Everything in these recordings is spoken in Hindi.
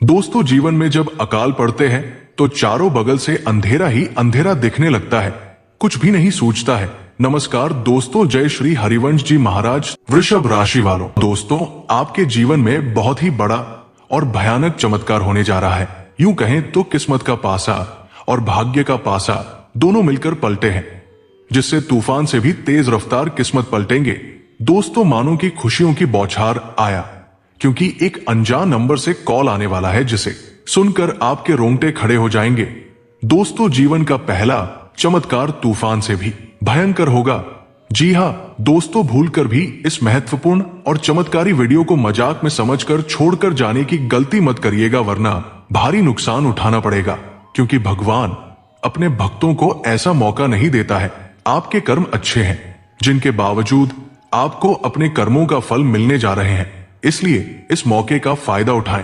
दोस्तों, जीवन में जब अकाल पड़ते हैं तो चारों बगल से अंधेरा ही अंधेरा दिखने लगता है, कुछ भी नहीं सूझता है। नमस्कार दोस्तों, जय श्री हरिवंश जी महाराज। वृषभ राशि वालों, दोस्तों आपके जीवन में बहुत ही बड़ा और भयानक चमत्कार होने जा रहा है। यूं कहें तो किस्मत का पासा और भाग्य का पासा दोनों मिलकर पलटे हैं, जिससे तूफान से भी तेज रफ्तार किस्मत पलटेंगे। दोस्तों, मानो की खुशियों की बौछार आया, क्योंकि एक अनजान नंबर से कॉल आने वाला है, जिसे सुनकर आपके रोंगटे खड़े हो जाएंगे। दोस्तों, जीवन का पहला चमत्कार तूफान से भी भयंकर होगा। जी हाँ दोस्तों, भूलकर भी इस महत्वपूर्ण और चमत्कारी वीडियो को मजाक में समझकर छोड़कर जाने की गलती मत करिएगा, वरना भारी नुकसान उठाना पड़ेगा। क्योंकि भगवान अपने भक्तों को ऐसा मौका नहीं देता है। आपके कर्म अच्छे हैं, जिनके बावजूद आपको अपने कर्मों का फल मिलने जा रहे हैं, इसलिए इस मौके का फायदा उठाएं।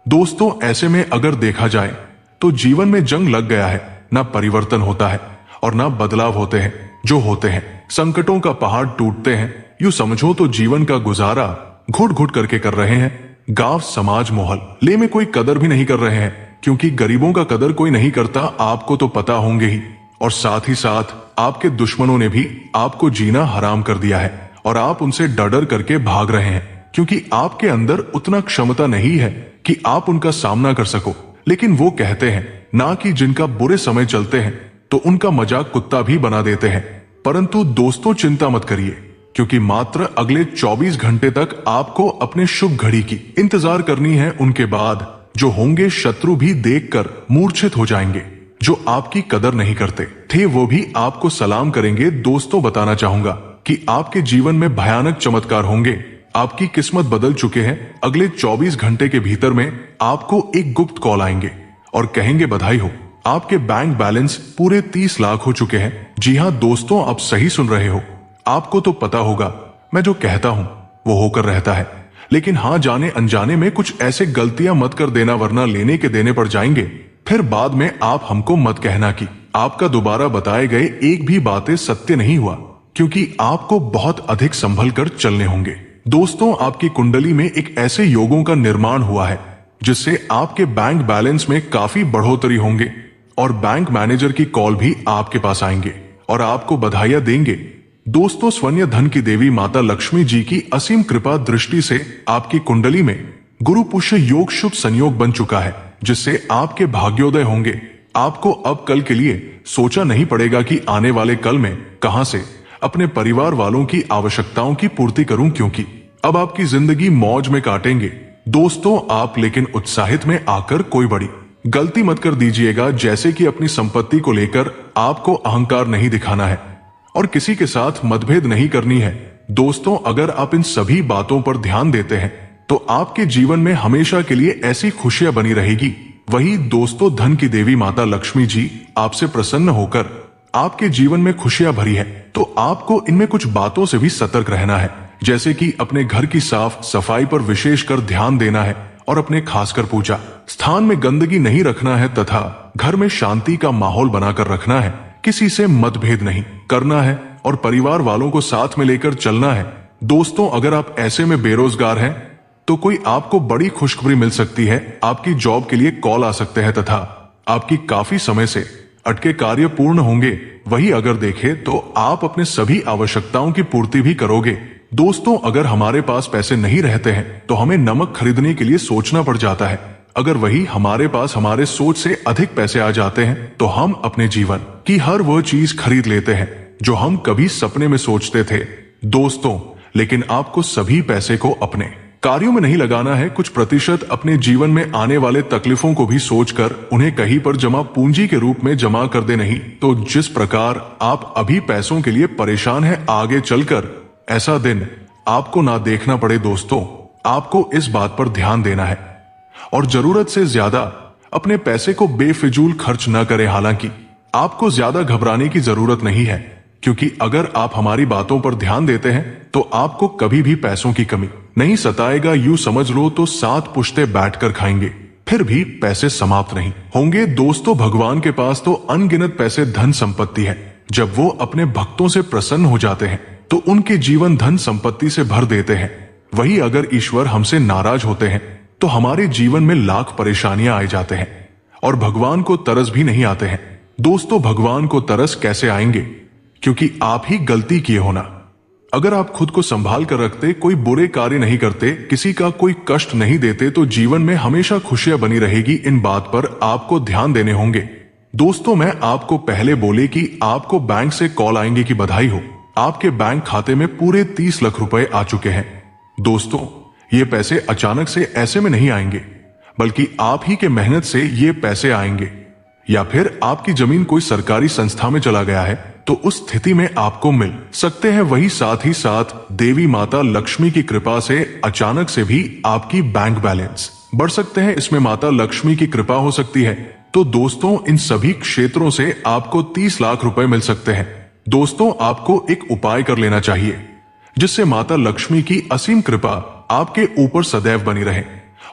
दोस्तों, ऐसे में अगर देखा जाए तो जीवन में जंग लग गया है, ना परिवर्तन होता है और ना बदलाव होते हैं। जो होते हैं संकटों का पहाड़ टूटते हैं। यूं समझो तो जीवन का गुजारा घुट घुट करके कर रहे हैं। गांव, समाज, मोहल्ले में कोई कदर भी नहीं कर रहे हैं, क्योंकि गरीबों का कदर कोई नहीं करता, आपको तो पता होंगे ही। और साथ ही साथ आपके दुश्मनों ने भी आपको जीना हराम कर दिया है और आप उनसे डर करके भाग रहे हैं, क्योंकि आपके अंदर उतना क्षमता नहीं है कि आप उनका सामना कर सको। लेकिन वो कहते हैं ना कि जिनका बुरे समय चलते हैं तो उनका मजाक कुत्ता भी बना देते हैं। परंतु दोस्तों, चिंता मत करिए, क्योंकि मात्र अगले 24 घंटे तक आपको अपने शुभ घड़ी की इंतजार करनी है। उनके बाद जो होंगे शत्रु भी देखकर मूर्छित हो जाएंगे। जो आपकी कदर नहीं करते थे वो भी आपको सलाम करेंगे। दोस्तों, बताना चाहूंगा कि आपके जीवन में भयानक चमत्कार होंगे। आपकी किस्मत बदल चुके हैं। अगले 24 घंटे के भीतर में आपको एक गुप्त कॉल आएंगे और कहेंगे बधाई हो, आपके बैंक बैलेंस पूरे 30 लाख हो चुके हैं। जी हाँ दोस्तों, आप सही सुन रहे हो। आपको तो पता होगा मैं जो कहता हूं वो होकर रहता है, लेकिन हाँ, जाने अनजाने में कुछ ऐसे गलतियां मत कर देना, वरना लेने के देने पड़ जाएंगे। फिर बाद में आप हमको मत कहना कि आपका दोबारा बताए गए एक भी बातें सत्य नहीं हुआ, क्योंकि आपको बहुत अधिक संभल कर चलने होंगे। दोस्तों, आपकी कुंडली में एक ऐसे योगों का निर्माण हुआ है जिससे आपके बैंक बैलेंस में काफी बढ़ोतरी होंगे और बैंक मैनेजर की कॉल भी आपके पास आएंगे और आपको बधाइयां देंगे। दोस्तों, स्वर्ण धन की देवी माता लक्ष्मी जी की असीम कृपा दृष्टि से आपकी कुंडली में गुरु पुष्य योग शुभ संयोग बन चुका है, जिससे आपके भाग्योदय होंगे। आपको अब कल के लिए सोचा नहीं पड़ेगा कि आने वाले कल में कहां से अपने परिवार वालों की आवश्यकताओं की पूर्ति करूं, क्योंकि अब आपकी जिंदगी मौज में काटेंगे। दोस्तों, आप लेकिन उत्साहित में आकर कोई बड़ी गलती मत कर दीजिएगा, जैसे कि अपनी संपत्ति को लेकर आपको अहंकार नहीं दिखाना है और किसी के साथ मतभेद नहीं करनी है। दोस्तों, अगर आप इन सभी बातों पर ध्यान देते हैं तो आपके जीवन में हमेशा के लिए ऐसी खुशियां बनी रहेगी। वही दोस्तों, धन की देवी माता लक्ष्मी जी आपसे प्रसन्न होकर आपके जीवन में खुशियां भरी है, तो आपको इनमें कुछ बातों से भी सतर्क रहना है, जैसे कि अपने घर की साफ सफाई पर विशेष कर ध्यान देना है और अपने खासकर पूजा स्थान में गंदगी नहीं रखना है तथा घर में शांति का माहौल बनाकर रखना है। किसी से मतभेद नहीं करना है और परिवार वालों को साथ में लेकर चलना है। दोस्तों, अगर आप ऐसे में बेरोजगार हैं तो कोई आपको बड़ी खुशखबरी मिल सकती है। आपकी जॉब के लिए कॉल आ सकते हैं तथा आपकी काफी समय से अटके कार्य पूर्ण होंगे। वही अगर देखें तो आप अपने सभी आवश्यकताओं की पूर्ति भी करोगे। दोस्तों, अगर हमारे पास पैसे नहीं रहते हैं तो हमें नमक खरीदने के लिए सोचना पड़ जाता है। अगर वही हमारे पास हमारे सोच से अधिक पैसे आ जाते हैं तो हम अपने जीवन की हर वह चीज खरीद लेते हैं जो हम कभी सपने में सोचते थे। दोस्तों, लेकिन आपको सभी पैसे को अपने कार्यों में नहीं लगाना है। कुछ प्रतिशत अपने जीवन में आने वाले तकलीफों को भी सोचकर उन्हें कहीं पर जमा पूंजी के रूप में जमा कर दे। नहीं तो जिस प्रकार आप अभी पैसों के लिए परेशान हैं, आगे चलकर ऐसा दिन आपको ना देखना पड़े। दोस्तों, आपको इस बात पर ध्यान देना है और जरूरत से ज्यादा अपने पैसे को बेफिजूल खर्च न करें। हालांकि आपको ज्यादा घबराने की जरूरत नहीं है, क्योंकि अगर आप हमारी बातों पर ध्यान देते हैं तो आपको कभी भी पैसों की कमी नहीं सताएगा। यूं समझ लो तो 7 पुश्ते बैठकर खाएंगे फिर भी पैसे समाप्त नहीं होंगे। दोस्तों, भगवान के पास तो अनगिनत पैसे धन संपत्ति है। जब वो अपने भक्तों से प्रसन्न हो जाते हैं तो उनके जीवन धन संपत्ति से भर देते हैं। वही अगर ईश्वर हमसे नाराज होते हैं तो हमारे जीवन में लाख परेशानियां आ जाते हैं और भगवान को तरस भी नहीं आते हैं। दोस्तों, भगवान को तरस कैसे आएंगे? क्योंकि आप ही गलती किए हो ना। अगर आप खुद को संभाल कर रखते, कोई बुरे कार्य नहीं करते, किसी का कोई कष्ट नहीं देते, तो जीवन में हमेशा खुशियां बनी रहेगी। इन बात पर आपको ध्यान देने होंगे। दोस्तों, मैं आपको पहले बोले कि आपको बैंक से कॉल आएंगे कि बधाई हो, आपके बैंक खाते में पूरे 30 लाख रुपए आ चुके हैं। दोस्तों, ये पैसे अचानक से ऐसे में नहीं आएंगे, बल्कि आप ही के मेहनत से ये पैसे आएंगे। या फिर आपकी जमीन कोई सरकारी संस्था में चला गया है, तो उस स्थिति में आपको मिल सकते हैं वही। साथ ही साथ देवी माता लक्ष्मी की कृपा से अचानक से भी आपकी बैंक बैलेंस बढ़ सकते हैं। इसमें माता लक्ष्मी की कृपा हो सकती है। तो दोस्तों, इन सभी क्षेत्रों से आपको 30 लाख रुपए मिल सकते हैं। दोस्तों, आपको एक उपाय कर लेना चाहिए, जिससे माता लक्ष्मी की असीम कृपा आपके ऊपर सदैव बनी रहे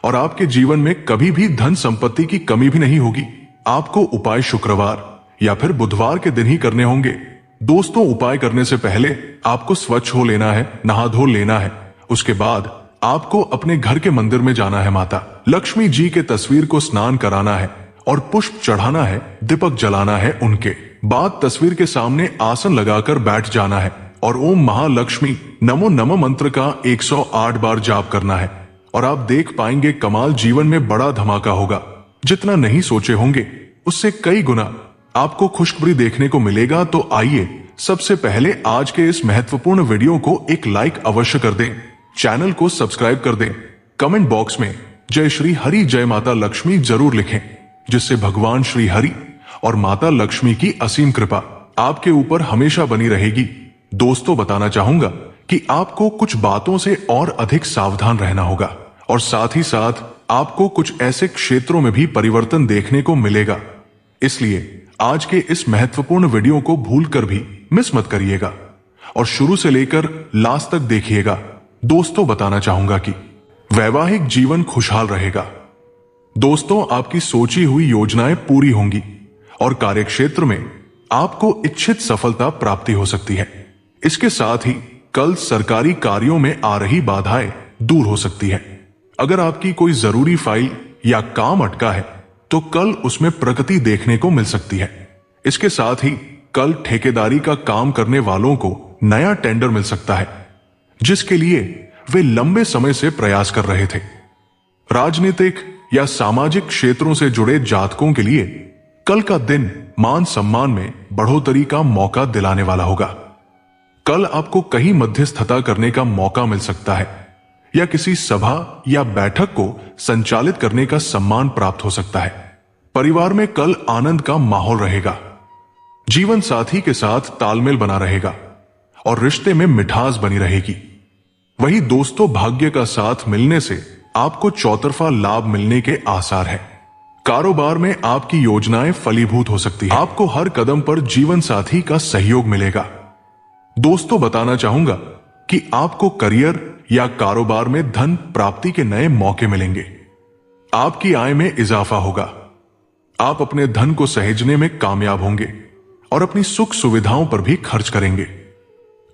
और आपके जीवन में कभी भी धन संपत्ति की कमी भी नहीं होगी। आपको उपाय शुक्रवार या फिर बुधवार के दिन ही करने होंगे। दोस्तों, उपाय करने से पहले आपको स्वच्छ हो लेना है, नहा धो लेना है। उसके बाद आपको अपने घर के मंदिर में जाना है, माता लक्ष्मी जी के तस्वीर को स्नान कराना है और पुष्प चढ़ाना है, दीपक जलाना है। उनके बाद तस्वीर के सामने आसन लगाकर बैठ जाना है और ओम महालक्ष्मी नमो नमः मंत्र का 108 बार जाप करना है। और आप देख पाएंगे कमाल, जीवन में बड़ा धमाका होगा। जितना नहीं सोचे होंगे उससे कई गुना आपको खुशखबरी देखने को मिलेगा। तो आइए, सबसे पहले आज के इस महत्वपूर्ण वीडियो को एक लाइक अवश्य कर दें, चैनल को सब्सक्राइब कर दें, कमेंट बॉक्स में जय श्री हरि, जय माता लक्ष्मी जरूर लिखें, जिससे भगवान श्री हरि और माता लक्ष्मी की असीम कृपा आपके ऊपर हमेशा बनी रहेगी। दोस्तों, बताना चाहूंगा कि आपको कुछ बातों से और अधिक सावधान रहना होगा और साथ ही साथ आपको कुछ ऐसे क्षेत्रों में भी परिवर्तन देखने को मिलेगा। इसलिए आज के इस महत्वपूर्ण वीडियो को भूलकर भी मिस मत करिएगा और शुरू से लेकर लास्ट तक देखिएगा। दोस्तों, बताना चाहूंगा कि वैवाहिक जीवन खुशहाल रहेगा। दोस्तों, आपकी सोची हुई योजनाएं पूरी होंगी और कार्यक्षेत्र में आपको इच्छित सफलता प्राप्ति हो सकती है। इसके साथ ही कल सरकारी कार्यों में आ रही बाधाएं दूर हो सकती है। अगर आपकी कोई जरूरी फाइल या काम अटका है, तो कल उसमें प्रगति देखने को मिल सकती है। इसके साथ ही कल ठेकेदारी का काम करने वालों को नया टेंडर मिल सकता है, जिसके लिए वे लंबे समय से प्रयास कर रहे थे। राजनीतिक या सामाजिक क्षेत्रों से जुड़े जातकों के लिए कल का दिन मान सम्मान में बढ़ोतरी का मौका दिलाने वाला होगा। कल आपको कहीं मध्यस्थता करने का मौका मिल सकता है या किसी सभा या बैठक को संचालित करने का सम्मान प्राप्त हो सकता है। परिवार में कल आनंद का माहौल रहेगा। जीवन साथी के साथ तालमेल बना रहेगा और रिश्ते में मिठास बनी रहेगी। वही दोस्तों, भाग्य का साथ मिलने से आपको चौतरफा लाभ मिलने के आसार हैं। कारोबार में आपकी योजनाएं फलीभूत हो सकती है। आपको हर कदम पर जीवन साथी का सहयोग मिलेगा। दोस्तों, बताना चाहूंगा कि आपको करियर या कारोबार में धन प्राप्ति के नए मौके मिलेंगे। आपकी आय में इजाफा होगा। आप अपने धन को सहेजने में कामयाब होंगे और अपनी सुख सुविधाओं पर भी खर्च करेंगे।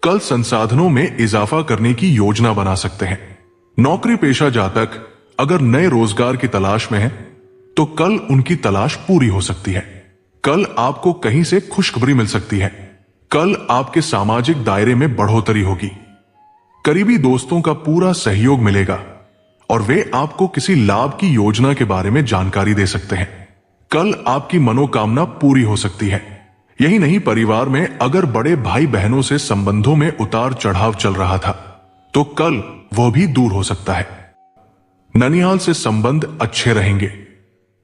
कल संसाधनों में इजाफा करने की योजना बना सकते हैं। नौकरी पेशा जातक अगर नए रोजगार की तलाश में है, तो कल उनकी तलाश पूरी हो सकती है। कल आपको कहीं से खुशखबरी मिल सकती है। कल आपके सामाजिक दायरे में बढ़ोतरी होगी। करीबी दोस्तों का पूरा सहयोग मिलेगा और वे आपको किसी लाभ की योजना के बारे में जानकारी दे सकते हैं। कल आपकी मनोकामना पूरी हो सकती है। यही नहीं, परिवार में अगर बड़े भाई बहनों से संबंधों में उतार चढ़ाव चल रहा था, तो कल वह भी दूर हो सकता है। ननिहाल से संबंध अच्छे रहेंगे।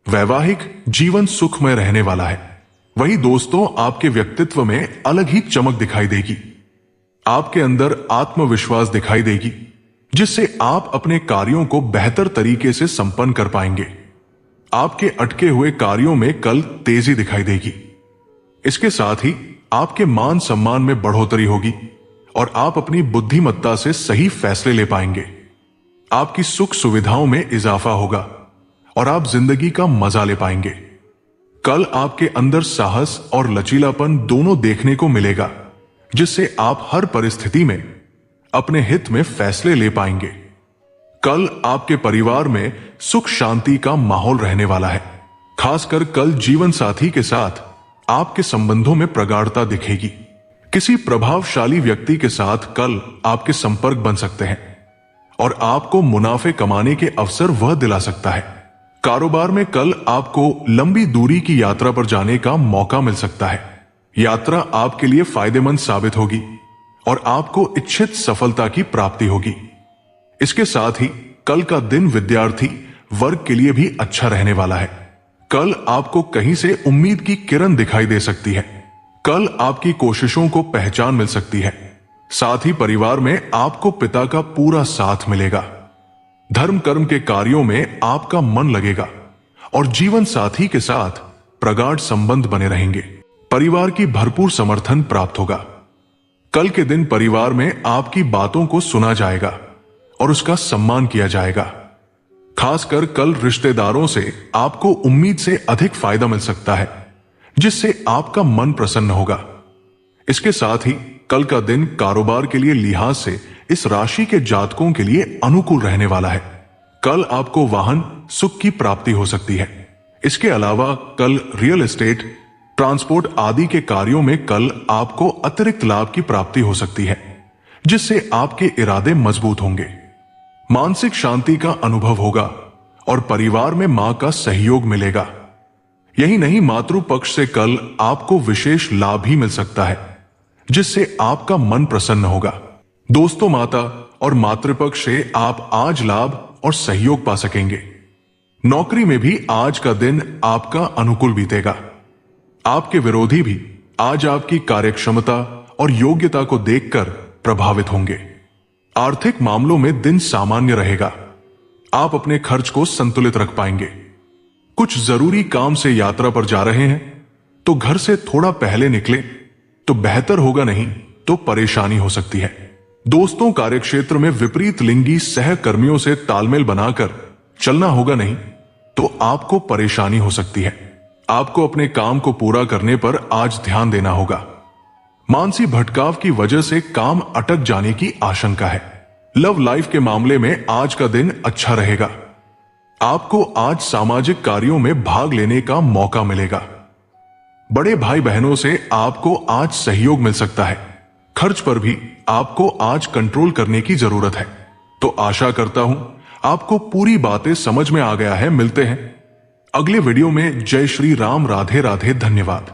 वैवाहिक जीवन सुखमय रहने वाला है। वही दोस्तों, आपके व्यक्तित्व में अलग ही चमक दिखाई देगी। आपके अंदर आत्मविश्वास दिखाई देगी, जिससे आप अपने कार्यों को बेहतर तरीके से संपन्न कर पाएंगे। आपके अटके हुए कार्यों में कल तेजी दिखाई देगी। इसके साथ ही आपके मान सम्मान में बढ़ोतरी होगी और आप अपनी बुद्धिमत्ता से सही फैसले ले पाएंगे। आपकी सुख सुविधाओं में इजाफा होगा और आप जिंदगी का मजा ले पाएंगे। कल आपके अंदर साहस और लचीलापन दोनों देखने को मिलेगा, जिससे आप हर परिस्थिति में अपने हित में फैसले ले पाएंगे। कल आपके परिवार में सुख शांति का माहौल रहने वाला है। खासकर कल जीवन साथी के साथ आपके संबंधों में प्रगाढ़ता दिखेगी। किसी प्रभावशाली व्यक्ति के साथ कल आपके संपर्क बन सकते हैं और आपको मुनाफे कमाने के अवसर वह दिला सकता है। कारोबार में कल आपको लंबी दूरी की यात्रा पर जाने का मौका मिल सकता है। यात्रा आपके लिए फायदेमंद साबित होगी और आपको इच्छित सफलता की प्राप्ति होगी। इसके साथ ही कल का दिन विद्यार्थी वर्ग के लिए भी अच्छा रहने वाला है। कल आपको कहीं से उम्मीद की किरण दिखाई दे सकती है। कल आपकी कोशिशों को पहचान मिल सकती है। साथ ही परिवार में आपको पिता का पूरा साथ मिलेगा। धर्म कर्म के कार्यों में आपका मन लगेगा और जीवन साथी के साथ प्रगाढ़ संबंध बने रहेंगे। परिवार की भरपूर समर्थन प्राप्त होगा। कल के दिन परिवार में आपकी बातों को सुना जाएगा और उसका सम्मान किया जाएगा। खासकर कल रिश्तेदारों से आपको उम्मीद से अधिक फायदा मिल सकता है, जिससे आपका मन प्रसन्न होगा। इसके साथ ही कल का दिन कारोबार के लिए लिहाज से इस राशि के जातकों के लिए अनुकूल रहने वाला है। कल आपको वाहन सुख की प्राप्ति हो सकती है। इसके अलावा कल रियल एस्टेट, ट्रांसपोर्ट आदि के कार्यों में कल आपको अतिरिक्त लाभ की प्राप्ति हो सकती है, जिससे आपके इरादे मजबूत होंगे। मानसिक शांति का अनुभव होगा और परिवार में मां का सहयोग मिलेगा। यही नहीं, मातृ पक्ष से कल आपको विशेष लाभ भी मिल सकता है, जिससे आपका मन प्रसन्न होगा। दोस्तों, माता और मातृपक्ष से आप आज लाभ और सहयोग पा सकेंगे। नौकरी में भी आज का दिन आपका अनुकूल बीतेगा। आपके विरोधी भी आज आपकी कार्यक्षमता और योग्यता को देखकर प्रभावित होंगे। आर्थिक मामलों में दिन सामान्य रहेगा। आप अपने खर्च को संतुलित रख पाएंगे। कुछ जरूरी काम से यात्रा पर जा रहे हैं तो घर से थोड़ा पहले निकले तो बेहतर होगा, नहीं तो परेशानी हो सकती है। दोस्तों, कार्यक्षेत्र में विपरीत लिंगी सहकर्मियों से तालमेल बनाकर चलना होगा, नहीं तो आपको परेशानी हो सकती है। आपको अपने काम को पूरा करने पर आज ध्यान देना होगा। मानसिक भटकाव की वजह से काम अटक जाने की आशंका है। लव लाइफ के मामले में आज का दिन अच्छा रहेगा। आपको आज सामाजिक कार्यों में भाग लेने का मौका मिलेगा। बड़े भाई बहनों से आपको आज सहयोग मिल सकता है। खर्च पर भी आपको आज कंट्रोल करने की जरूरत है। तो आशा करता हूं आपको पूरी बातें समझ में आ गया है। मिलते हैं अगले वीडियो में। जय श्री राम। राधे राधे। धन्यवाद।